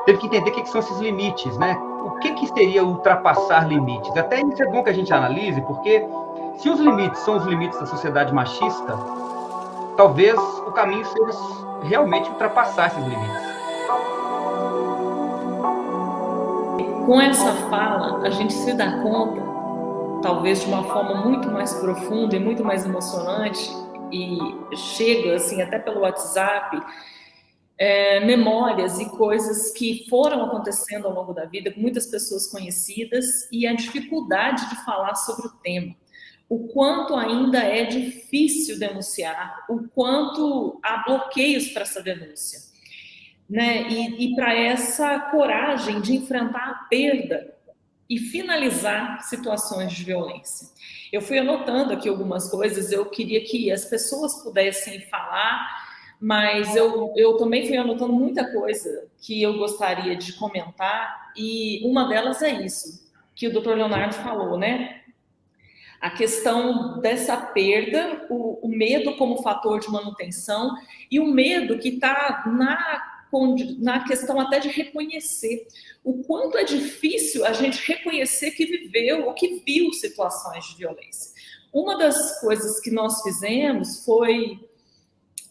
teve que entender o que são esses limites, né? O que seria ultrapassar limites? Até isso é bom que a gente analise, porque se os limites são os limites da sociedade machista, talvez o caminho seja realmente ultrapassar esses limites. Com essa fala, a gente se dá conta, talvez de uma forma muito mais profunda e muito mais emocionante, e chega assim até pelo WhatsApp, memórias e coisas que foram acontecendo ao longo da vida com muitas pessoas conhecidas e a dificuldade de falar sobre o tema. O quanto ainda é difícil denunciar, o quanto há bloqueios para essa denúncia, né? E para essa coragem de enfrentar a perda e finalizar situações de violência. Eu fui anotando aqui algumas coisas, eu queria que as pessoas pudessem falar, mas eu também fui anotando muita coisa que eu gostaria de comentar, e uma delas é isso, que o Dr. Leonardo falou, né? A questão dessa perda, o medo como fator de manutenção, e o medo que está na questão até de reconhecer o quanto é difícil a gente reconhecer que viveu ou que viu situações de violência. Uma das coisas que nós fizemos foi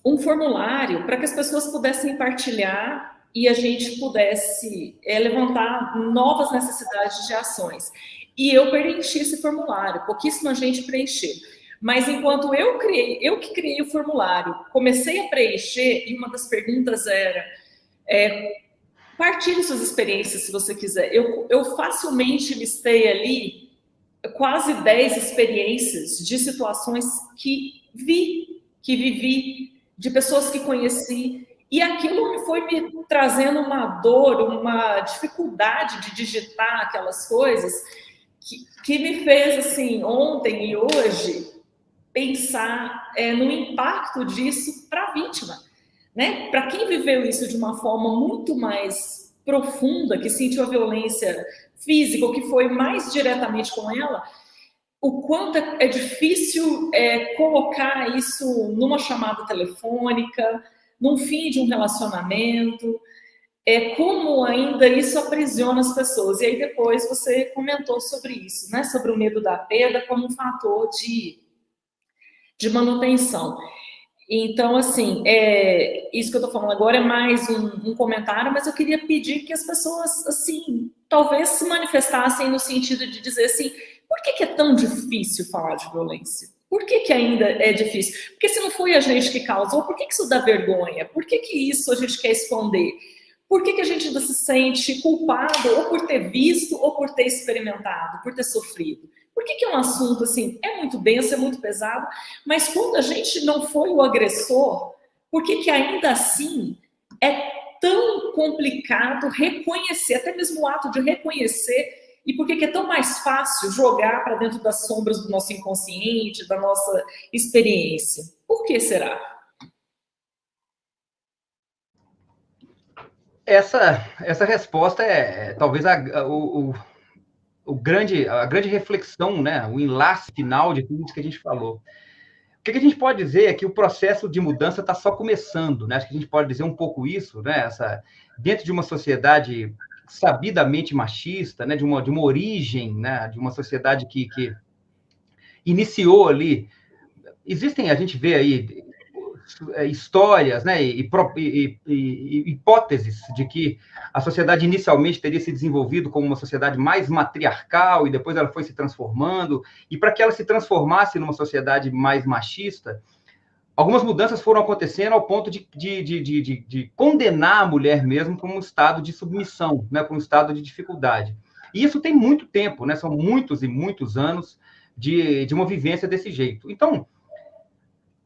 um formulário para que as pessoas pudessem partilhar e a gente pudesse levantar novas necessidades de ações. E eu preenchi esse formulário, pouquíssima gente preencheu. Mas enquanto eu que criei o formulário, comecei a preencher, e uma das perguntas era: partilhe suas experiências, se você quiser. Eu facilmente listei ali quase 10 experiências de situações que vivi, de pessoas que conheci, e aquilo foi me trazendo uma dor, uma dificuldade de digitar aquelas coisas, que me fez, assim, ontem e hoje, pensar no impacto disso para a vítima, né? Para quem viveu isso de uma forma muito mais profunda, que sentiu a violência física, ou que foi mais diretamente com ela, o quanto é difícil colocar isso numa chamada telefônica, num fim de um relacionamento, como ainda isso aprisiona as pessoas. E aí depois você comentou sobre isso, né? Sobre o medo da perda como um fator de manutenção. Então, assim, isso que eu estou falando agora é mais um comentário, mas eu queria pedir que as pessoas, assim, talvez se manifestassem no sentido de dizer assim: por que é tão difícil falar de violência? Por que ainda é difícil? Porque se não foi a gente que causou, por que isso dá vergonha? Por que isso a gente quer esconder? Por que a gente ainda se sente culpado ou por ter visto ou por ter experimentado, por ter sofrido? Por que é um assunto assim, é muito denso, é muito pesado, mas quando a gente não foi o agressor, por que ainda assim é tão complicado reconhecer, até mesmo o ato de reconhecer, e por que é tão mais fácil jogar para dentro das sombras do nosso inconsciente, da nossa experiência? Por que será? Essa resposta é talvez a grande reflexão, né? O enlace final de tudo isso que a gente falou. O que a gente pode dizer é que o processo de mudança está só começando, né? Acho que a gente pode dizer um pouco isso, né? Dentro de uma sociedade sabidamente machista, né? De uma origem, né? De uma sociedade que iniciou ali. A gente vê aí histórias, né, e hipóteses de que a sociedade inicialmente teria se desenvolvido como uma sociedade mais matriarcal e depois ela foi se transformando, e para que ela se transformasse numa sociedade mais machista, algumas mudanças foram acontecendo ao ponto de condenar a mulher mesmo para um estado de submissão, né, para um estado de dificuldade. E isso tem muito tempo, né, são muitos e muitos anos de uma vivência desse jeito. Então,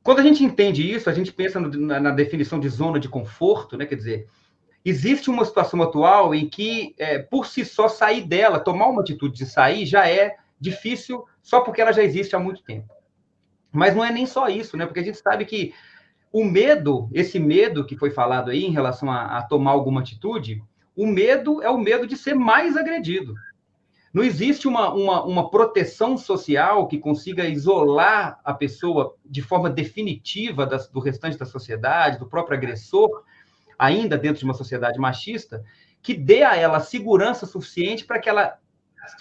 quando a gente entende isso, a gente pensa na definição de zona de conforto, né? Quer dizer, existe uma situação atual em que, por si só, sair dela, tomar uma atitude de sair, já é difícil só porque ela já existe há muito tempo. Mas não é nem só isso, né? Porque a gente sabe que o medo, esse medo que foi falado aí em relação a tomar alguma atitude, o medo é o medo de ser mais agredido. Não existe uma proteção social que consiga isolar a pessoa de forma definitiva do restante da sociedade, do próprio agressor, ainda dentro de uma sociedade machista, que dê a ela segurança suficiente para que ela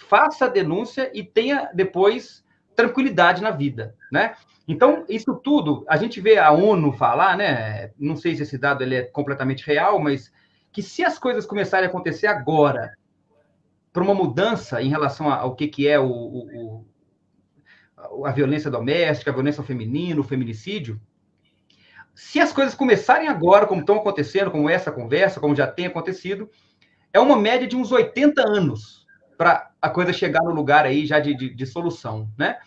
faça a denúncia e tenha depois tranquilidade na vida, né? Então, isso tudo, a gente vê a ONU falar, né? Não sei se esse dado ele é completamente real, mas que se as coisas começarem a acontecer agora, para uma mudança em relação ao que é a violência doméstica, a violência ao feminino, o feminicídio, se as coisas começarem agora, como estão acontecendo, como essa conversa, como já tem acontecido, é uma média de uns 80 anos para a coisa chegar no lugar aí já de solução, né?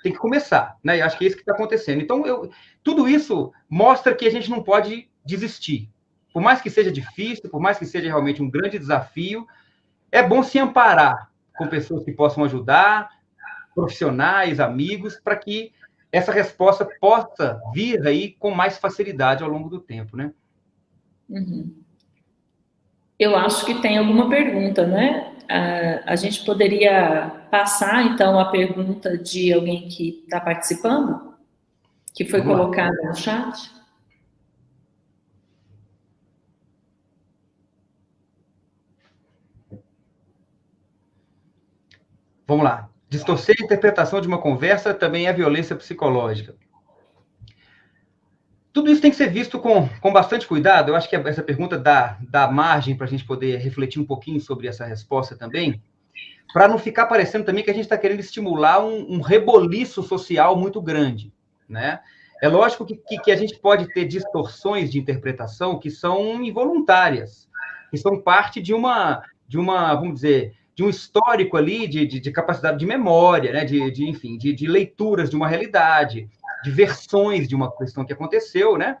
Tem que começar, né? Eu acho que é isso que está acontecendo. Então, tudo isso mostra que a gente não pode desistir. Por mais que seja difícil, por mais que seja realmente um grande desafio, é bom se amparar com pessoas que possam ajudar, profissionais, amigos, para que essa resposta possa vir aí com mais facilidade ao longo do tempo, né? Uhum. Eu acho que tem alguma pergunta, né? A gente poderia passar, então, a pergunta de alguém que está participando, que foi colocada no chat? Vamos lá. Distorcer a interpretação de uma conversa também é violência psicológica. Tudo isso tem que ser visto com bastante cuidado. Eu acho que essa pergunta dá margem para a gente poder refletir um pouquinho sobre essa resposta também, para não ficar parecendo também que a gente está querendo estimular um reboliço social muito grande, né? É lógico que a gente pode ter distorções de interpretação que são involuntárias, que são parte de uma vamos dizer, de um histórico ali de capacidade de memória, né? Enfim, de leituras de uma realidade, de versões de uma questão que aconteceu, né?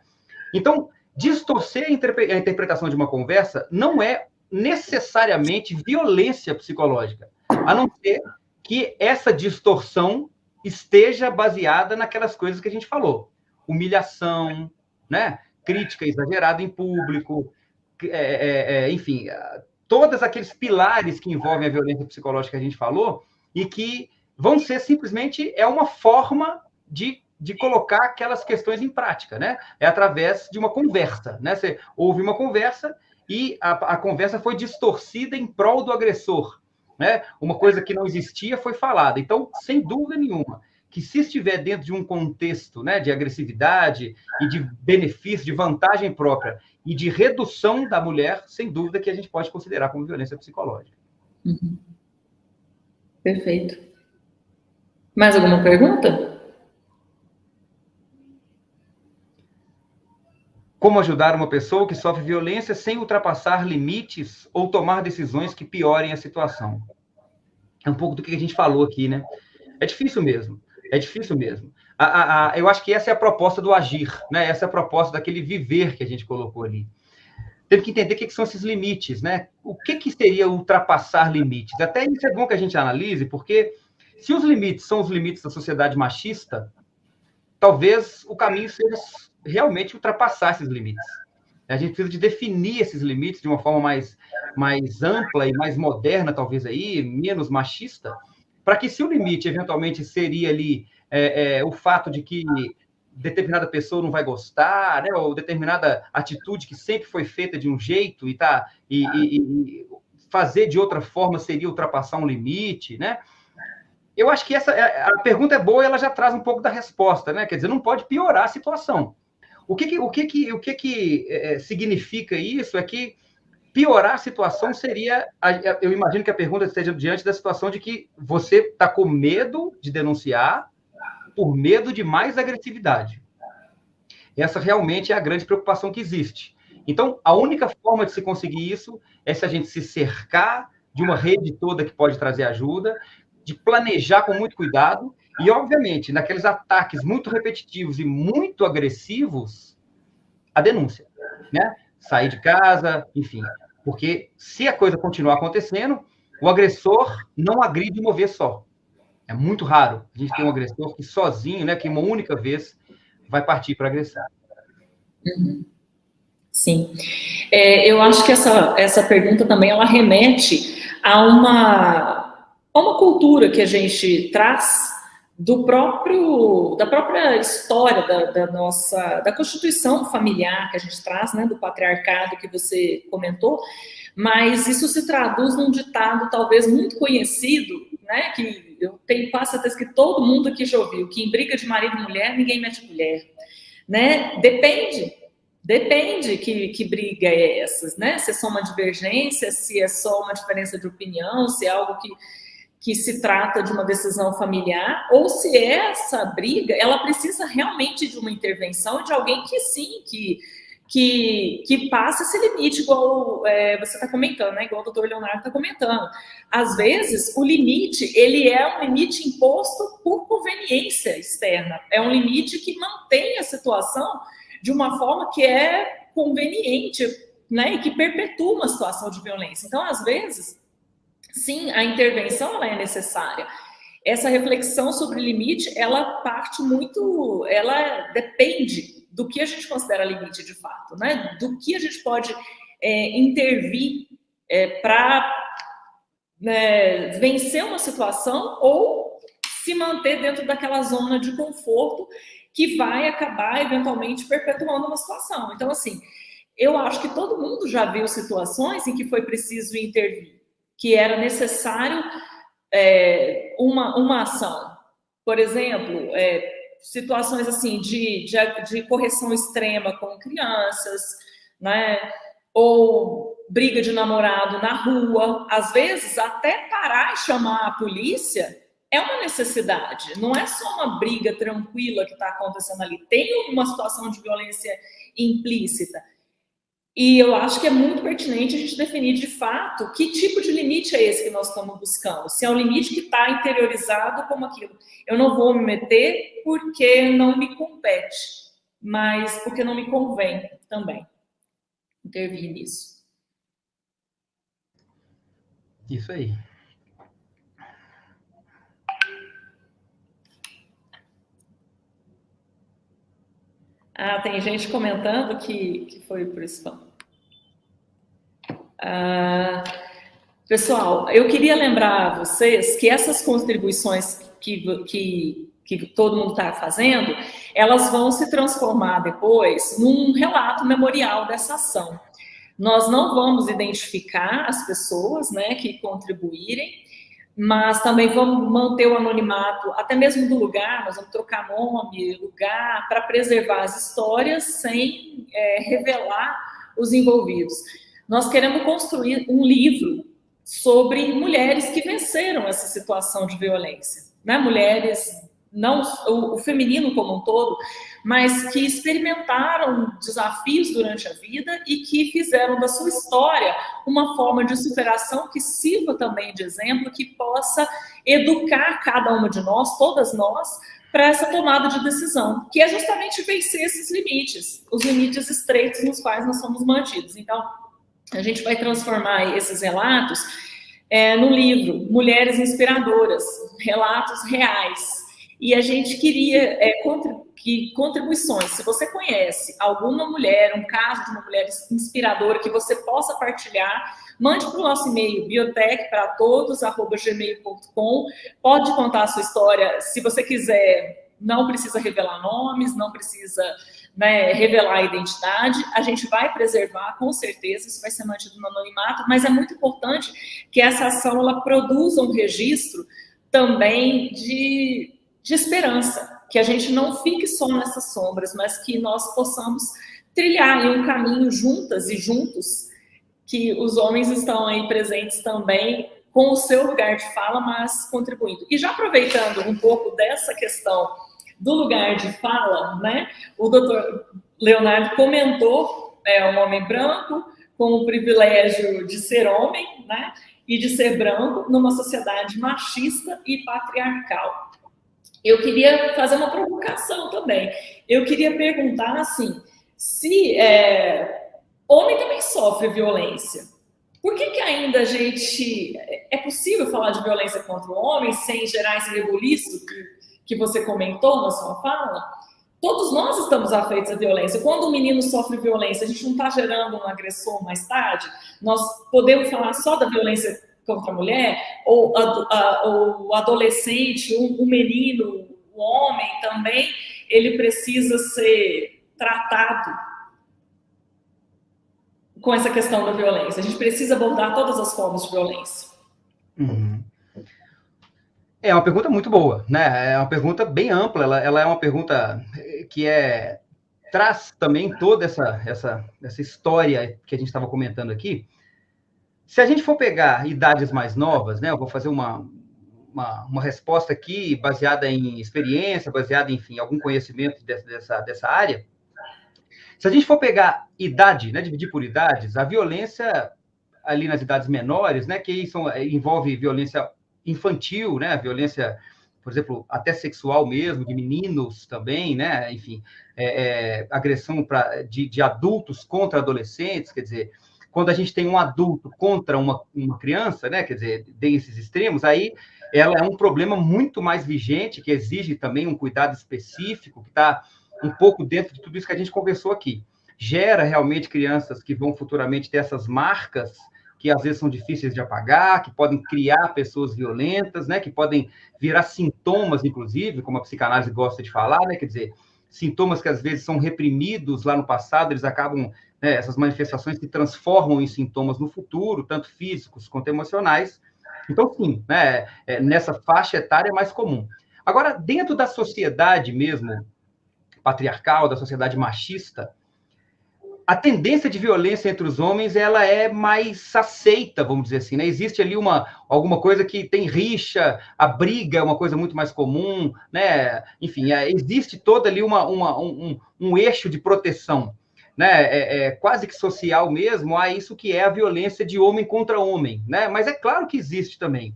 Então, distorcer a interpretação de uma conversa não é necessariamente violência psicológica, a não ser que essa distorção esteja baseada naquelas coisas que a gente falou. Humilhação, né? Crítica exagerada em público, enfim, todos aqueles pilares que envolvem a violência psicológica que a gente falou e que vão ser simplesmente uma forma de colocar aquelas questões em prática, né? É através de uma conversa, né? Você ouve uma conversa e a conversa foi distorcida em prol do agressor, né? Uma coisa que não existia foi falada. Então, sem dúvida nenhuma, que se estiver dentro de um contexto, né, de agressividade e de benefício, de vantagem própria e de redução da mulher, sem dúvida que a gente pode considerar como violência psicológica. Uhum. Perfeito. Mais alguma pergunta? Como ajudar uma pessoa que sofre violência sem ultrapassar limites ou tomar decisões que piorem a situação? É um pouco do que a gente falou aqui, né? É difícil mesmo. É difícil mesmo. Eu acho que essa é a proposta do agir, né? Essa é a proposta daquele viver que a gente colocou ali. Temos que entender o que são esses limites, né? O que seria ultrapassar limites? Até isso é bom que a gente analise, porque se os limites são os limites da sociedade machista, talvez o caminho seja realmente ultrapassar esses limites. A gente precisa de definir esses limites de uma forma mais ampla e mais moderna, talvez aí, menos machista, para que se o limite eventualmente seria ali o fato de que determinada pessoa não vai gostar, né, ou determinada atitude que sempre foi feita de um jeito e fazer de outra forma seria ultrapassar um limite, né? Eu acho que a pergunta é boa e ela já traz um pouco da resposta, né? Quer dizer, não pode piorar a situação. O que significa isso é que piorar a situação seria... Eu imagino que a pergunta esteja diante da situação de que você está com medo de denunciar por medo de mais agressividade. Essa realmente é a grande preocupação que existe. Então, a única forma de se conseguir isso é se a gente se cercar de uma rede toda que pode trazer ajuda, de planejar com muito cuidado e, obviamente, naqueles ataques muito repetitivos e muito agressivos, a denúncia, né? Sair de casa, enfim. Porque se a coisa continuar acontecendo, o agressor não agride uma vez só. É muito raro a gente ter um agressor que sozinho, né, que uma única vez vai partir para agressão. Uhum. Sim. Eu acho que essa pergunta também ela remete a uma cultura que a gente traz da própria história da constituição familiar que a gente traz, né, do patriarcado que você comentou, Mas isso se traduz num ditado talvez muito conhecido, né, que eu tenho quase certeza que todo mundo aqui já ouviu, que em briga de marido e mulher, ninguém mete colher, né? Depende que briga é essa, né? Se é só uma divergência, se é só uma diferença de opinião, se é algo que se trata de uma decisão familiar, ou se essa briga, ela precisa realmente de uma intervenção de alguém que sim, que passa esse limite, igual você está comentando, né? Igual o doutor Leonardo está comentando. Às vezes, o limite, ele é um limite imposto por conveniência externa. É um limite que mantém a situação de uma forma que é conveniente, né? E que perpetua uma situação de violência. Então, às vezes, sim, a intervenção ela é necessária. Essa reflexão sobre limite, ela depende do que a gente considera limite de fato, né? Do que a gente pode intervir para vencer uma situação ou se manter dentro daquela zona de conforto que vai acabar eventualmente perpetuando uma situação. Então, assim, eu acho que todo mundo já viu situações em que foi preciso intervir, que era necessário uma ação. Por exemplo, situações assim de correção extrema com crianças, né? Ou briga de namorado na rua. Às vezes, até parar e chamar a polícia é uma necessidade. Não é só uma briga tranquila que está acontecendo ali. Tem uma situação de violência implícita. E eu acho que é muito pertinente a gente definir de fato que tipo de limite é esse que nós estamos buscando. Se é um limite que está interiorizado como aquilo. Eu não vou me meter porque não me compete, mas porque não me convém também intervir nisso. Isso aí. Tem gente comentando que foi por spam. Pessoal, eu queria lembrar a vocês que essas contribuições que todo mundo está fazendo, elas vão se transformar depois num relato memorial dessa ação. Nós não vamos identificar as pessoas, né, que contribuírem, mas também vamos manter o anonimato, até mesmo do lugar, nós vamos trocar nome, lugar, para preservar as histórias sem revelar os envolvidos. Nós queremos construir um livro sobre mulheres que venceram essa situação de violência, né? Mulheres, não o feminino como um todo, mas que experimentaram desafios durante a vida e que fizeram da sua história uma forma de superação que sirva também de exemplo, que possa educar cada uma de nós, todas nós, para essa tomada de decisão, que é justamente vencer esses limites, os limites estreitos nos quais nós somos mantidos. Então, a gente vai transformar esses relatos no livro Mulheres Inspiradoras, Relatos Reais. E a gente queria contribuições. Se você conhece alguma mulher, um caso de uma mulher inspiradora que você possa partilhar, mande para o nosso e-mail, biotecparatodos@gmail.com. Pode contar a sua história. Se você quiser, não precisa revelar nomes, não precisa revelar a identidade. A gente vai preservar, com certeza, isso vai ser mantido no anonimato, mas é muito importante que essa ação ela produza um registro também de esperança, que a gente não fique só nessas sombras, mas que nós possamos trilhar um caminho juntas e juntos, que os homens estão aí presentes também com o seu lugar de fala, mas contribuindo. E já aproveitando um pouco dessa questão do lugar de fala, né? O doutor Leonardo comentou, um homem branco com o privilégio de ser homem, né? E de ser branco numa sociedade machista e patriarcal. Eu queria fazer uma provocação também. Eu queria perguntar, assim, se homem também sofre violência. Por que ainda a gente... É possível falar de violência contra o homem sem gerar esse rebuliço que você comentou na sua fala? Todos nós estamos afeitos à violência. Quando um menino sofre violência, a gente não está gerando um agressor mais tarde? Nós podemos falar só da violência contra a mulher? Ou o adolescente, o menino, o homem também, ele precisa ser tratado com essa questão da violência. A gente precisa abordar todas as formas de violência. Uhum. É uma pergunta muito boa, né? É uma pergunta bem ampla, ela é uma pergunta que traz também toda essa história que a gente estava comentando aqui. Se a gente for pegar idades mais novas, né? Eu vou fazer uma resposta aqui baseada em experiência, baseada, enfim, em algum conhecimento dessa área. Se a gente for pegar idade, né, dividir por idades, a violência ali nas idades menores, né, que envolve violência infantil, né, violência, por exemplo, até sexual mesmo, de meninos também, né, enfim, agressão de adultos contra adolescentes, quer dizer, quando a gente tem um adulto contra uma criança, né, quer dizer, tem esses extremos, aí ela é um problema muito mais vigente, que exige também um cuidado específico, que está um pouco dentro de tudo isso que a gente conversou aqui. Gera realmente crianças que vão futuramente ter essas marcas que às vezes são difíceis de apagar, que podem criar pessoas violentas, né, que podem virar sintomas, inclusive, como a psicanálise gosta de falar, né, quer dizer, sintomas que às vezes são reprimidos lá no passado, eles acabam, né, essas manifestações se transformam em sintomas no futuro, tanto físicos quanto emocionais. Então, sim, né, nessa faixa etária é mais comum. Agora, dentro da sociedade mesmo, patriarcal, da sociedade machista, a tendência de violência entre os homens ela é mais aceita, vamos dizer assim, né? Existe ali alguma coisa que tem rixa, a briga é uma coisa muito mais comum, né? Enfim, existe toda ali um eixo de proteção, né? Quase que social mesmo, a isso que é a violência de homem contra homem, né? Mas é claro que existe também.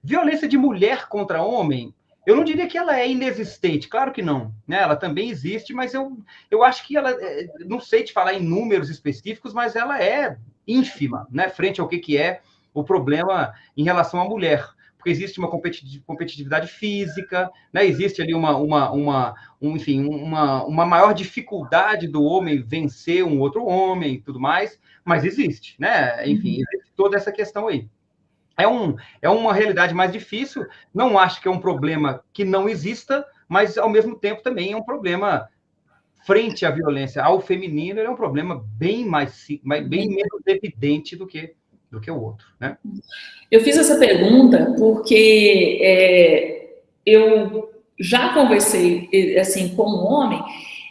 Violência de mulher contra homem, eu não diria que ela é inexistente, claro que não, né? Ela também existe, mas eu acho que ela, não sei te falar em números específicos, mas ela é ínfima, né? Frente ao que é o problema em relação à mulher, porque existe uma competitividade física, né? Existe ali enfim, uma maior dificuldade do homem vencer um outro homem e tudo mais, mas existe, né? Enfim, existe toda essa questão aí. É uma realidade mais difícil, não acho que é um problema que não exista, mas, ao mesmo tempo, também é um problema frente à violência ao feminino, é um problema bem menos evidente do que o outro, né? Eu fiz essa pergunta porque eu já conversei assim com um homem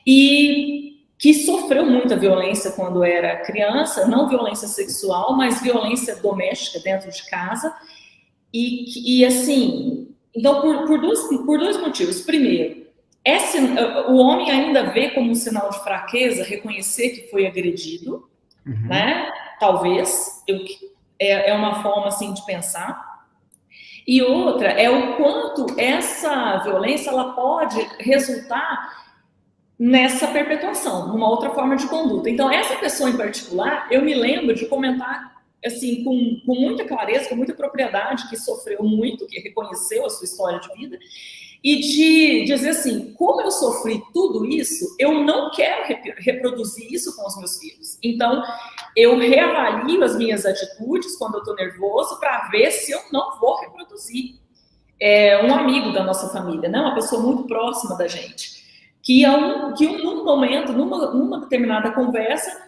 e que sofreu muita violência quando era criança, não violência sexual, mas violência doméstica dentro de casa. E assim, então por dois motivos. Primeiro, o homem ainda vê como um sinal de fraqueza reconhecer que foi agredido, né? Talvez, é uma forma assim de pensar. E outra é o quanto essa violência ela pode resultar nessa perpetuação, numa outra forma de conduta. Então, essa pessoa em particular, eu me lembro de comentar assim com muita clareza, com muita propriedade, que sofreu muito, que reconheceu a sua história de vida, e de dizer assim, como eu sofri tudo isso, eu não quero reproduzir isso com os meus filhos. Então, eu reavalio as minhas atitudes quando eu estou nervoso para ver se eu não vou reproduzir. Um amigo da nossa família, né? Uma pessoa muito próxima da gente, que num momento, numa determinada conversa,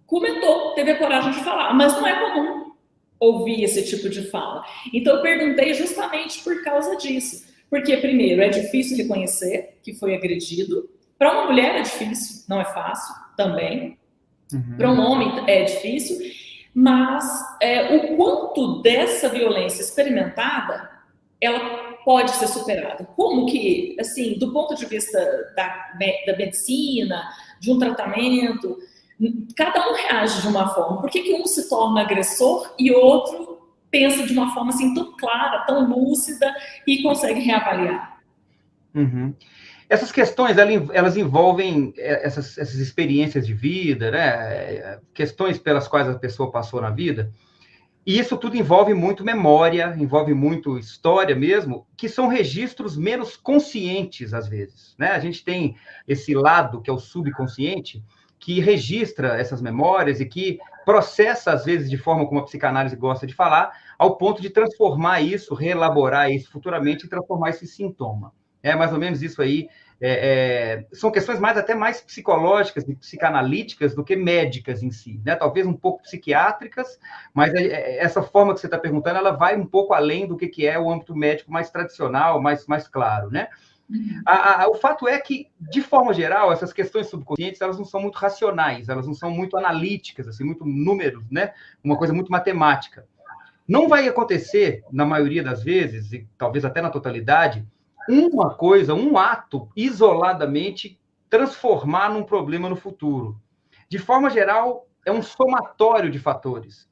comentou, teve a coragem de falar, mas não é comum ouvir esse tipo de fala. Então, eu perguntei justamente por causa disso. Porque, primeiro, é difícil reconhecer que foi agredido. Para uma mulher é difícil, não é fácil, também. Para um homem é difícil. Mas o quanto dessa violência experimentada, ela pode ser superada. Como que, assim, do ponto de vista da medicina, de um tratamento, cada um reage de uma forma. Por que um se torna agressor e outro pensa de uma forma assim tão clara, tão lúcida e consegue reavaliar? Essas questões, elas envolvem essas experiências de vida, né? Questões pelas quais a pessoa passou na vida. E isso tudo envolve muito memória, envolve muito história mesmo, que são registros menos conscientes, às vezes, né? A gente tem esse lado, que é o subconsciente, que registra essas memórias e que processa, às vezes, de forma como a psicanálise gosta de falar, ao ponto de transformar isso, reelaborar isso futuramente e transformar isso em sintoma. É mais ou menos isso aí são questões até mais psicológicas e psicanalíticas do que médicas em si, né? Talvez um pouco psiquiátricas, mas essa forma que você está perguntando, ela vai um pouco além do que é o âmbito médico mais tradicional, mais claro, né? O fato é que, de forma geral, essas questões subconscientes, elas não são muito racionais, elas não são muito analíticas, assim, muito números, né? Uma coisa muito matemática. Não vai acontecer, na maioria das vezes, e talvez até na totalidade, uma coisa, um ato, isoladamente, transformar num problema no futuro. De forma geral, é um somatório de fatores.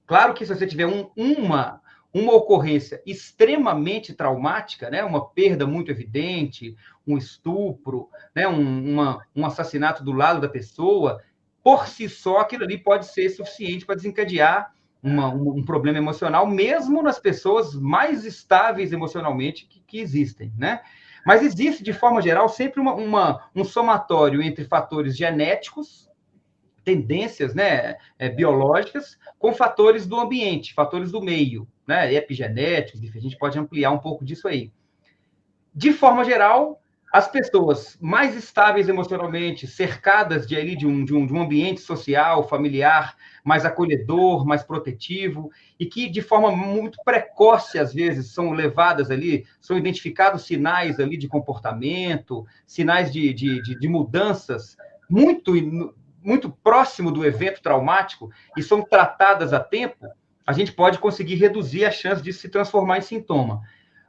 Claro que se você tiver uma ocorrência extremamente traumática, né, uma perda muito evidente, um estupro, né, um assassinato do lado da pessoa, por si só, aquilo ali pode ser suficiente para desencadear um problema emocional, mesmo nas pessoas mais estáveis emocionalmente que existem, né? Mas existe, de forma geral, sempre um somatório entre fatores genéticos, tendências, né, biológicas, com fatores do ambiente, fatores do meio, né, epigenéticos, a gente pode ampliar um pouco disso aí. De forma geral, as pessoas mais estáveis emocionalmente, cercadas de um ambiente social, familiar, mais acolhedor, mais protetivo, e que de forma muito precoce, às vezes, são levadas ali, são identificados sinais ali de comportamento, sinais de mudanças muito próximo do evento traumático, e são tratadas a tempo, a gente pode conseguir reduzir a chance de se transformar em sintoma.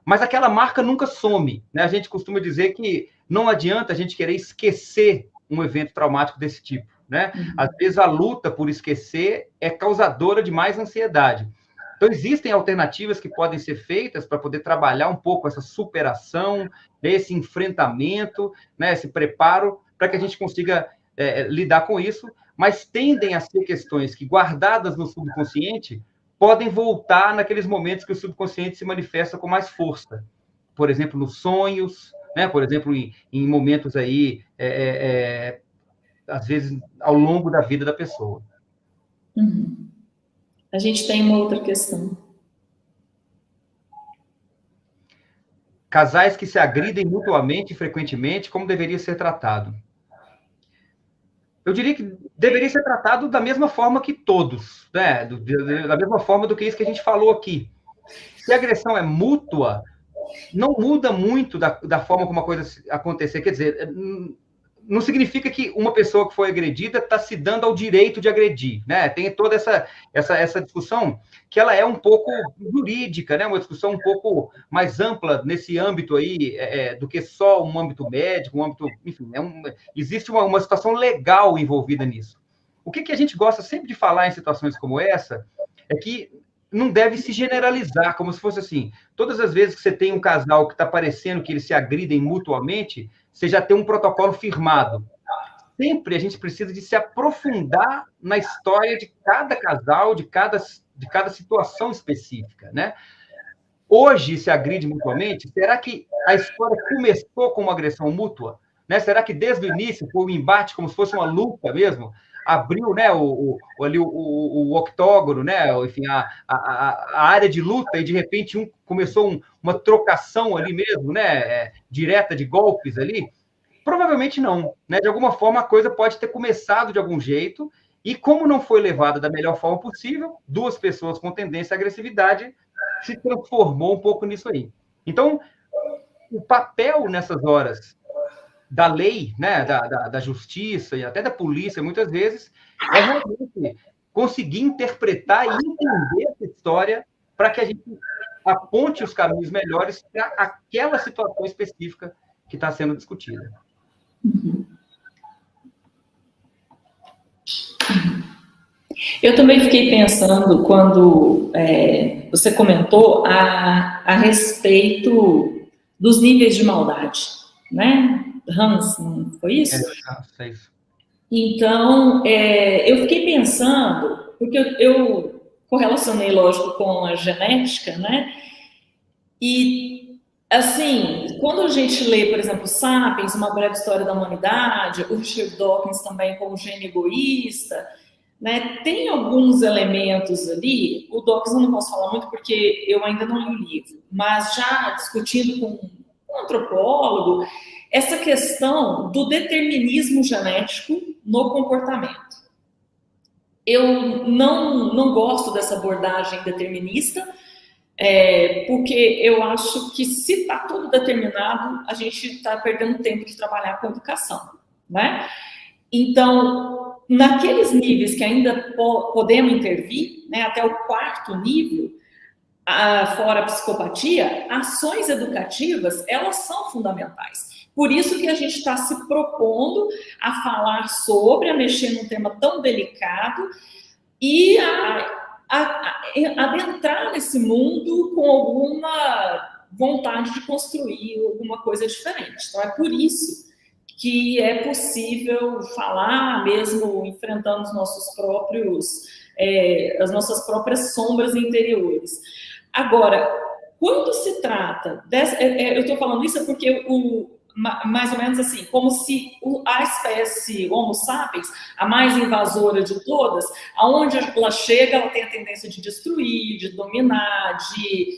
Mas aquela marca nunca some, né? A gente costuma dizer que não adianta a gente querer esquecer um evento traumático desse tipo, né? Às vezes a luta por esquecer é causadora de mais ansiedade. Então existem alternativas que podem ser feitas para poder trabalhar um pouco essa superação, esse enfrentamento, né? Esse preparo, para que a gente consiga lidar com isso, mas tendem a ser questões que, guardadas no subconsciente, podem voltar naqueles momentos que o subconsciente se manifesta com mais força. Por exemplo, nos sonhos, né? Por exemplo, em momentos aí, às vezes, ao longo da vida da pessoa. Uhum. A gente tem uma outra questão. Casais que se agridem mutuamente e frequentemente, como deveria ser tratado? Eu diria que deveria ser tratado da mesma forma que todos, né? Da mesma forma do que isso que a gente falou aqui. Se a agressão é mútua, não muda muito da forma como a coisa acontecer. Quer dizer, não significa que uma pessoa que foi agredida está se dando ao direito de agredir, né? Tem toda essa discussão que ela é um pouco jurídica, né? Uma discussão um pouco mais ampla nesse âmbito aí do que só um âmbito médico, um âmbito, enfim, existe uma situação legal envolvida nisso. O que a gente gosta sempre de falar em situações como essa é que não deve se generalizar, como se fosse assim, todas as vezes que você tem um casal que está parecendo que eles se agridem mutuamente, você já tem um protocolo firmado. Sempre a gente precisa de se aprofundar na história de cada casal, de cada situação específica, né? Hoje se agride mutuamente, será que a história começou com uma agressão mútua? Né? Será que desde o início foi um embate como se fosse uma luta mesmo? Abriu, né, o octógono, né, enfim, a área de luta, e de repente começou uma trocação ali mesmo, né, direta de golpes ali? Provavelmente não, né? De alguma forma a coisa pode ter começado de algum jeito, e como não foi levada da melhor forma possível, duas pessoas com tendência à agressividade se transformou um pouco nisso aí. Então, o papel nessas horas da lei, né, da justiça e até da polícia, muitas vezes, é realmente conseguir interpretar e entender essa história para que a gente aponte os caminhos melhores para aquela situação específica que está sendo discutida. Eu também fiquei pensando quando você comentou a respeito dos níveis de maldade, né? Hans, não foi isso? É isso. Então, eu fiquei pensando, porque eu correlacionei, lógico, com a genética, né? E, assim, quando a gente lê, por exemplo, Sapiens, Uma Breve História da Humanidade, o Richard Dawkins também com o Gênio Egoísta, né? Tem alguns elementos ali, o Dawkins eu não posso falar muito porque eu ainda não li o livro, mas já discutindo com um antropólogo, essa questão do determinismo genético no comportamento. Eu não gosto dessa abordagem determinista, porque eu acho que se está tudo determinado, a gente está perdendo tempo de trabalhar com educação, né? Então, naqueles níveis que ainda podemos intervir, né, até o 4º nível, fora a psicopatia, ações educativas, elas são fundamentais. Por isso que a gente está se propondo a falar sobre, a mexer num tema tão delicado e adentrar nesse mundo com alguma vontade de construir alguma coisa diferente. Então, é por isso que é possível falar, mesmo enfrentando os nossos as nossas próprias sombras interiores. Agora, quando se trata eu estou falando isso porque mais ou menos assim, como se a espécie Homo sapiens, a mais invasora de todas, aonde ela chega, ela tem a tendência de destruir, de dominar, de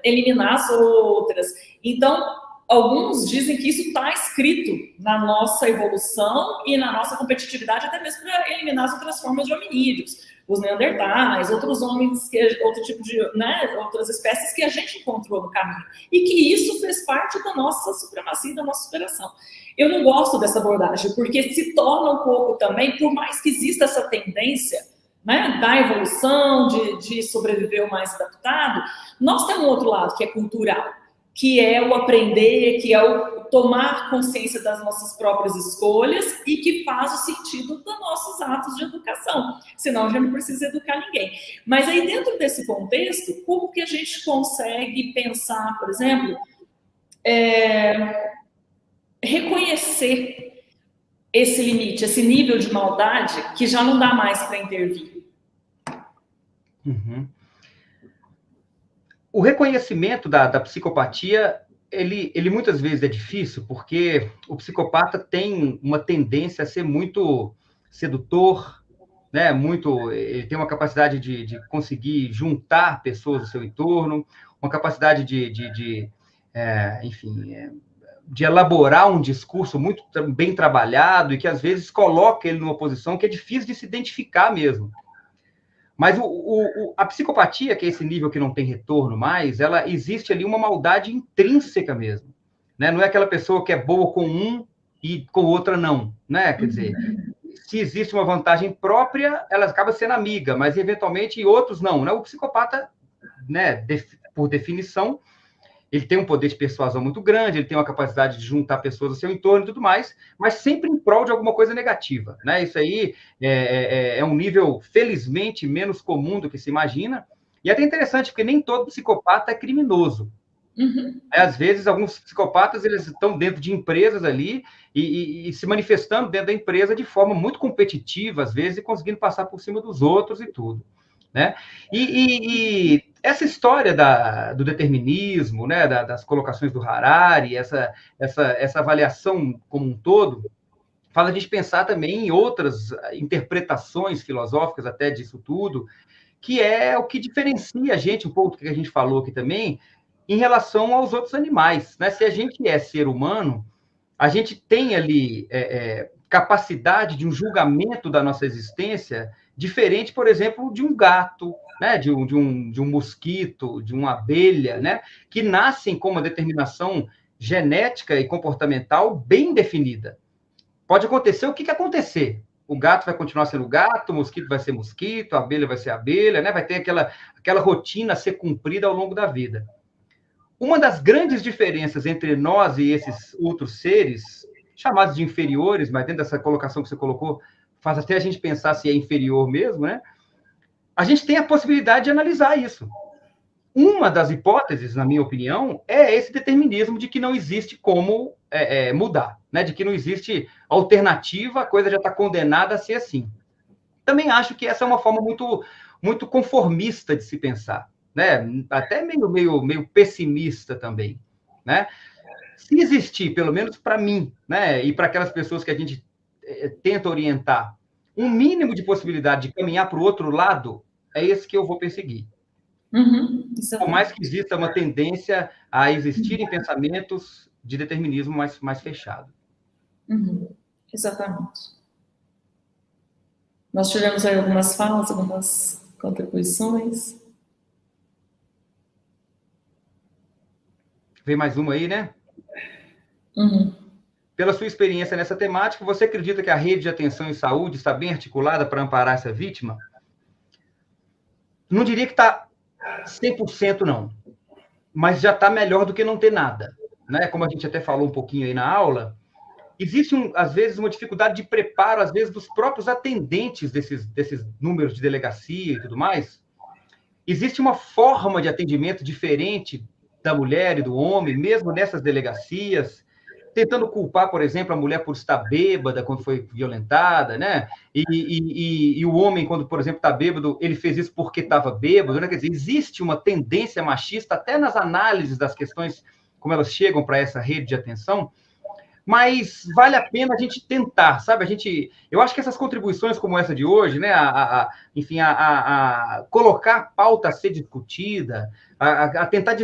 eliminar as outras. Então, alguns dizem que isso está escrito na nossa evolução e na nossa competitividade, até mesmo para eliminar as outras formas de hominídeos, os neandertais, outros homens, outro tipo de, né, outras espécies que a gente encontrou no caminho. E que isso fez parte da nossa supremacia, da nossa superação. Eu não gosto dessa abordagem, porque se torna um pouco também, por mais que exista essa tendência, né, da evolução, de sobreviver o mais adaptado, nós temos um outro lado, que é cultural, que é o aprender, que é o tomar consciência das nossas próprias escolhas e que faz o sentido dos nossos atos de educação. Senão a gente não precisa educar ninguém. Mas aí dentro desse contexto, como que a gente consegue pensar, por exemplo, reconhecer esse limite, esse nível de maldade que já não dá mais para intervir? Uhum. O reconhecimento da psicopatia, ele muitas vezes é difícil, porque o psicopata tem uma tendência a ser muito sedutor, né? Ele tem uma capacidade de conseguir juntar pessoas do seu entorno, uma capacidade de elaborar um discurso muito bem trabalhado e que, às vezes, coloca ele numa posição que é difícil de se identificar mesmo. Mas a psicopatia, que é esse nível que não tem retorno mais, ela existe ali uma maldade intrínseca mesmo, né? Não é aquela pessoa que é boa com um e com outra não, né? Quer dizer, se existe uma vantagem própria, ela acaba sendo amiga, mas eventualmente outros não, né? O psicopata, né, por definição, ele tem um poder de persuasão muito grande, ele tem uma capacidade de juntar pessoas ao seu entorno e tudo mais, mas sempre em prol de alguma coisa negativa, né? Isso aí é um nível, felizmente, menos comum do que se imagina, e é até interessante, porque nem todo psicopata é criminoso. Uhum. Às vezes, alguns psicopatas, eles estão dentro de empresas ali e se manifestando dentro da empresa de forma muito competitiva, às vezes, e conseguindo passar por cima dos outros e tudo, né? E essa história do determinismo, né, das colocações do Harari, essa avaliação como um todo, faz a gente pensar também em outras interpretações filosóficas até disso tudo, que é o que diferencia a gente, um pouco do que a gente falou aqui também, em relação aos outros animais, né? Se a gente é ser humano, a gente tem ali capacidade de um julgamento da nossa existência diferente, por exemplo, de um gato, né? de um mosquito, de uma abelha, né? Que nascem com uma determinação genética e comportamental bem definida. Pode acontecer o que acontecer. O gato vai continuar sendo gato, o mosquito vai ser mosquito, a abelha vai ser abelha, né? Vai ter aquela rotina a ser cumprida ao longo da vida. Uma das grandes diferenças entre nós e esses outros seres, chamados de inferiores, mas dentro dessa colocação que você colocou, faz até a gente pensar se é inferior mesmo, né? A gente tem a possibilidade de analisar isso. Uma das hipóteses, na minha opinião, é esse determinismo de que não existe como mudar, né? De que não existe alternativa, a coisa já está condenada a ser assim. Também acho que essa é uma forma muito, muito conformista de se pensar, né? Até meio pessimista também, né? Se existir, pelo menos para mim, né? E para aquelas pessoas que a gente tenta orientar, um mínimo de possibilidade de caminhar para o outro lado, é esse que eu vou perseguir. Uhum, Por mais que exista uma tendência a existirem pensamentos de determinismo mais fechado. Exatamente. Nós tivemos aí algumas falas, algumas contribuições. Vem mais uma aí, né? Pela sua experiência nessa temática, você acredita que a rede de atenção em saúde está bem articulada para amparar essa vítima? Não diria que está 100% não, mas já está melhor do que não ter nada, né? Como a gente até falou um pouquinho aí na aula, existe, às vezes, uma dificuldade de preparo, às vezes, dos próprios atendentes desses números de delegacia e tudo mais. Existe uma forma de atendimento diferente da mulher e do homem, mesmo nessas delegacias, tentando culpar, por exemplo, a mulher por estar bêbada quando foi violentada, né? E o homem, quando, por exemplo, está bêbado, ele fez isso porque estava bêbado, né? Quer dizer, existe uma tendência machista até nas análises das questões, como elas chegam para essa rede de atenção, mas vale a pena a gente tentar, sabe? Eu acho que essas contribuições como essa de hoje, né? Enfim, a colocar a pauta a ser discutida, a tentar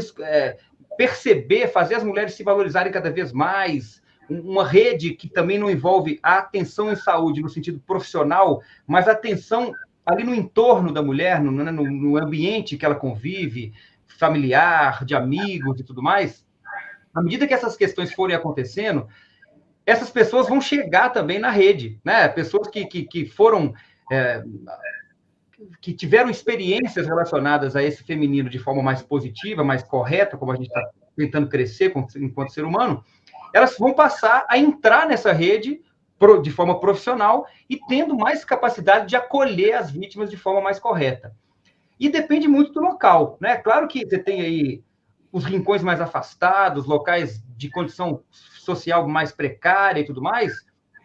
perceber, fazer as mulheres se valorizarem cada vez mais, uma rede que também não envolve a atenção em saúde no sentido profissional, mas a atenção ali no entorno da mulher, no ambiente que ela convive, familiar, de amigos e tudo mais. À medida que essas questões forem acontecendo, essas pessoas vão chegar também na rede, né? Pessoas que foram... que tiveram experiências relacionadas a esse feminino de forma mais positiva, mais correta, como a gente está tentando crescer enquanto ser humano, elas vão passar a entrar nessa rede de forma profissional e tendo mais capacidade de acolher as vítimas de forma mais correta. E depende muito do local, né? Claro que você tem aí os rincões mais afastados, locais de condição social mais precária e tudo mais,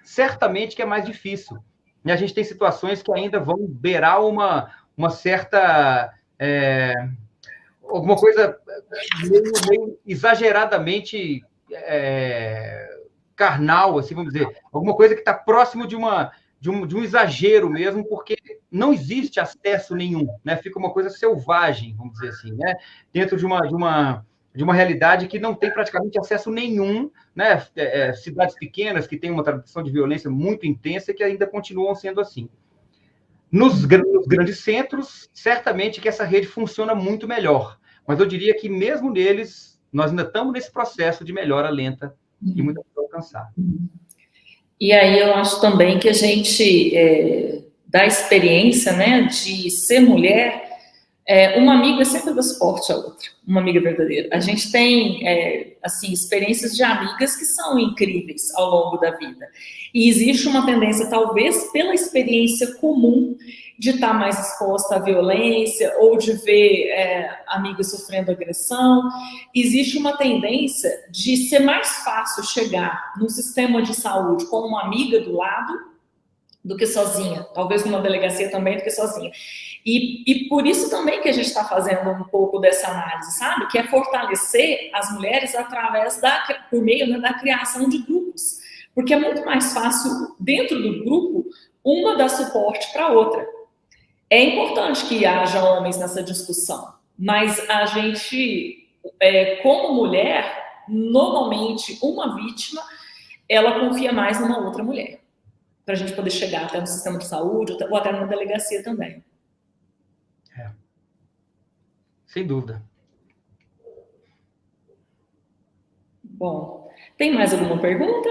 certamente que é mais difícil. E a gente tem situações que ainda vão beirar uma certa... alguma coisa meio exageradamente carnal, assim, vamos dizer. Alguma coisa que está próximo de um exagero mesmo, porque não existe acesso nenhum, né? Fica uma coisa selvagem, vamos dizer assim, né? Dentro de uma realidade que não tem praticamente acesso nenhum, né? Cidades pequenas que têm uma tradição de violência muito intensa que ainda continuam sendo assim. Nos grandes centros, certamente que essa rede funciona muito melhor, mas eu diria que mesmo neles, nós ainda estamos nesse processo de melhora lenta e muito para alcançar. E aí eu acho também que a gente, da experiência, né, de ser mulher, uma amiga sempre dá suporte à outra, uma amiga verdadeira. A gente tem, assim, experiências de amigas que são incríveis ao longo da vida. E existe uma tendência, talvez pela experiência comum, de estar mais exposta à violência ou de ver amigas sofrendo agressão. Existe uma tendência de ser mais fácil chegar no sistema de saúde com uma amiga do lado do que sozinha, talvez numa delegacia também do que sozinha. E por isso também que a gente está fazendo um pouco dessa análise, sabe? Que é fortalecer as mulheres por meio, né, da criação de grupos. Porque é muito mais fácil, dentro do grupo, uma dar suporte para a outra. É importante que haja homens nessa discussão, mas a gente, como mulher, normalmente uma vítima, ela confia mais numa outra mulher, para a gente poder chegar até no sistema de saúde ou até numa delegacia também. Sem dúvida. Bom, tem mais alguma pergunta?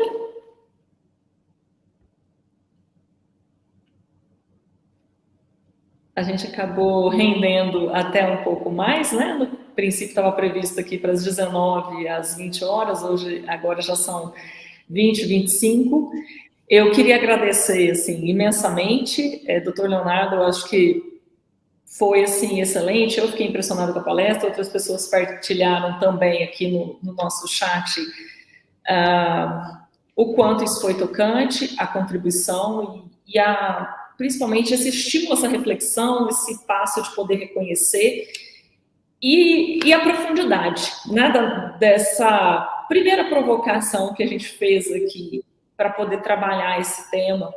A gente acabou rendendo até um pouco mais, né? No princípio estava previsto aqui para as 19 às 20 horas, agora já são 20, 25. Eu queria agradecer, assim, imensamente, doutor Leonardo, eu acho que foi, assim, excelente, eu fiquei impressionada com a palestra, outras pessoas partilharam também aqui no nosso chat o quanto isso foi tocante, a contribuição e principalmente esse estímulo, essa reflexão, esse passo de poder reconhecer e a profundidade, né, dessa primeira provocação que a gente fez aqui para poder trabalhar esse tema.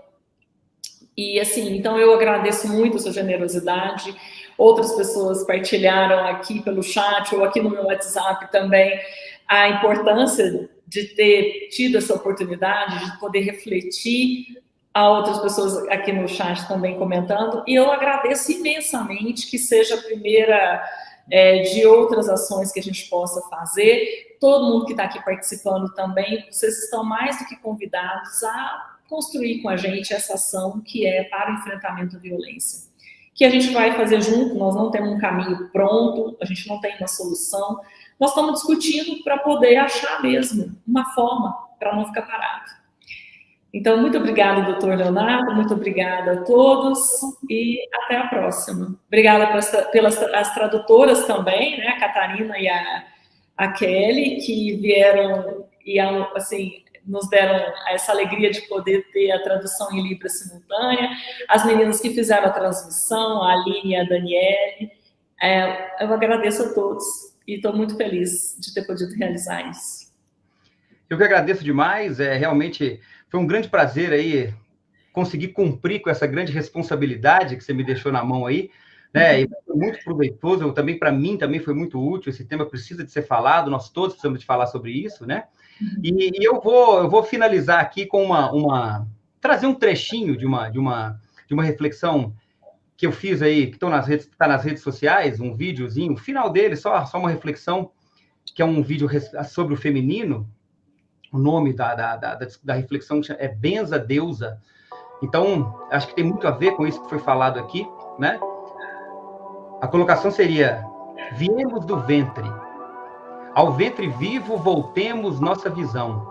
E, assim, então eu agradeço muito a sua generosidade. Outras pessoas partilharam aqui pelo chat ou aqui no meu WhatsApp também a importância de ter tido essa oportunidade de poder refletir, a outras pessoas aqui no chat também comentando, e eu agradeço imensamente que seja a primeira de outras ações que a gente possa fazer. Todo mundo que está aqui participando também, vocês estão mais do que convidados a construir com a gente essa ação que é para o enfrentamento da violência. Que a gente vai fazer junto, nós não temos um caminho pronto, a gente não tem uma solução, nós estamos discutindo para poder achar mesmo uma forma para não ficar parado. Então, muito obrigada, doutor Leonardo, muito obrigada a todos e até a próxima. Obrigada pelas tradutoras também, né, a Catarina e a Kelly, que vieram e, assim, nos deram essa alegria de poder ter a tradução em Libras simultânea, as meninas que fizeram a transmissão, a Aline e a Daniele. Eu agradeço a todos e estou muito feliz de ter podido realizar isso. Eu que agradeço demais, realmente foi um grande prazer aí conseguir cumprir com essa grande responsabilidade que você me deixou na mão aí, né? E foi muito proveitoso, também para mim também foi muito útil, esse tema precisa de ser falado, nós todos precisamos de falar sobre isso, né? E eu vou finalizar aqui com trazer um trechinho de uma reflexão que eu fiz aí, que está nas redes sociais, um videozinho, o final dele, só uma reflexão, que é um vídeo sobre o feminino. O nome da reflexão é Benza Deusa. Então, acho que tem muito a ver com isso que foi falado aqui, né? A colocação seria: viemos do ventre, ao ventre vivo voltemos nossa visão,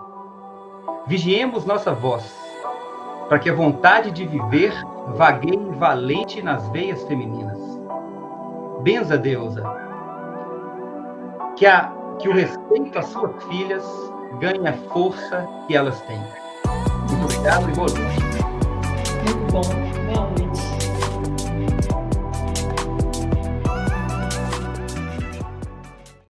vigiemos nossa voz, para que a vontade de viver vagueie valente nas veias femininas. Benza Deusa, que o respeito às suas filhas ganhe a força que elas têm. Muito obrigado e boa noite. Muito bom.